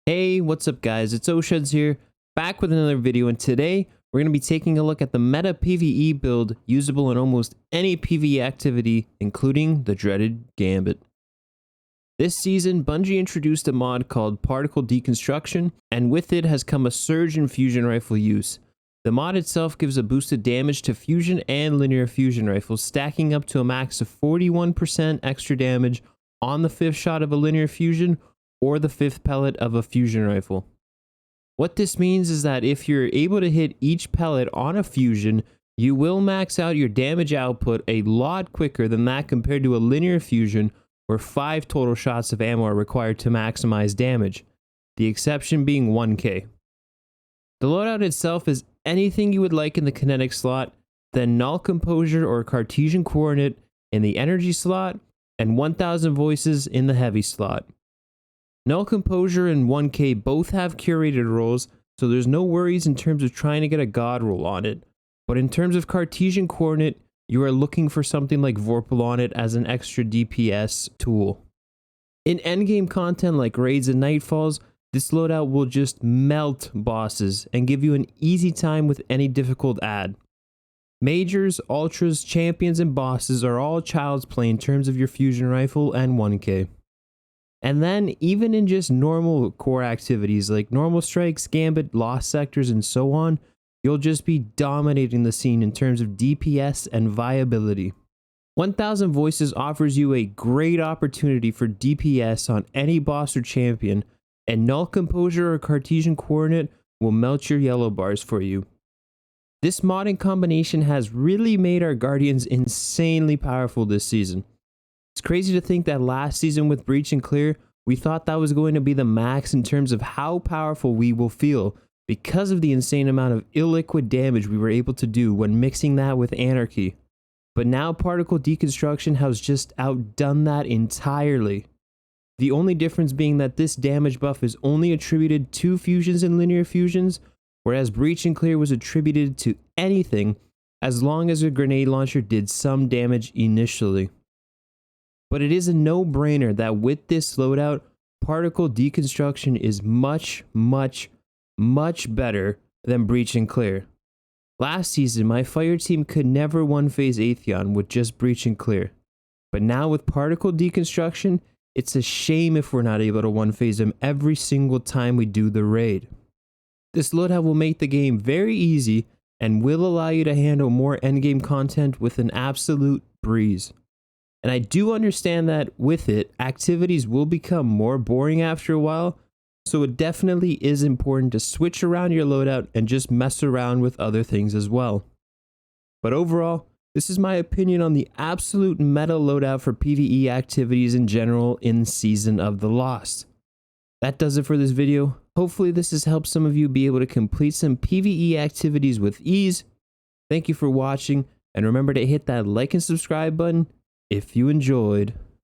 Hey, what's up guys, it's Osheds here, back with another video, and today we're going to be taking a look at the Meta PVE build usable in almost any PvE activity, including the dreaded Gambit. This season, Bungie introduced a mod called Particle Deconstruction, and with it has come a surge in fusion rifle use. The mod itself gives a boosted damage to fusion and linear fusion rifles, stacking up to a max of 41% extra damage on the 5th shot of a linear fusion or the 5th pellet of a fusion rifle. What this means is that if you're able to hit each pellet on a fusion, you will max out your damage output a lot quicker than that compared to a linear fusion where 5 total shots of ammo are required to maximize damage, the exception being 1k. The loadout itself is anything you would like in the kinetic slot, then null composure or Cartesian coordinate in the energy slot, and 1000 voices in the heavy slot. Null Composure and 1k both have curated rolls, so there's no worries in terms of trying to get a god roll on it, but in terms of Cartesian coordinate, you are looking for something like Vorpal on it as an extra DPS tool. In endgame content like raids and nightfalls, this loadout will just melt bosses and give you an easy time with any difficult add. Majors, ultras, champions, and bosses are all child's play in terms of your fusion rifle and 1k. And then, even in just normal core activities like normal strikes, gambit, lost sectors, and so on, you'll just be dominating the scene in terms of DPS and viability. 1000 Voices offers you a great opportunity for DPS on any boss or champion, and Null Composure or Cartesian Coordinate will melt your yellow bars for you. This modding combination has really made our Guardians insanely powerful this season. It's crazy to think that last season with Breach and Clear, we thought that was going to be the max in terms of how powerful we will feel because of the insane amount of illiquid damage we were able to do when mixing that with Anarchy. But now Particle Deconstruction has just outdone that entirely. The only difference being that this damage buff is only attributed to fusions and linear fusions, whereas Breach and Clear was attributed to anything as long as a grenade launcher did some damage initially. But it is a no-brainer that with this loadout, Particle Deconstruction is much better than Breach and Clear. Last season, my fire team could never one-phase Atheon with just Breach and Clear. But now with Particle Deconstruction, it's a shame if we're not able to one-phase him every single time we do the raid. This loadout will make the game very easy and will allow you to handle more endgame content with an absolute breeze. And I do understand that with it, activities will become more boring after a while, so it definitely is important to switch around your loadout and just mess around with other things as well. But overall, this is my opinion on the absolute meta loadout for PvE activities in general in Season of the Lost. That does it for this video. Hopefully this has helped some of you be able to complete some PvE activities with ease. Thank you for watching, and remember to hit that like and subscribe button if you enjoyed.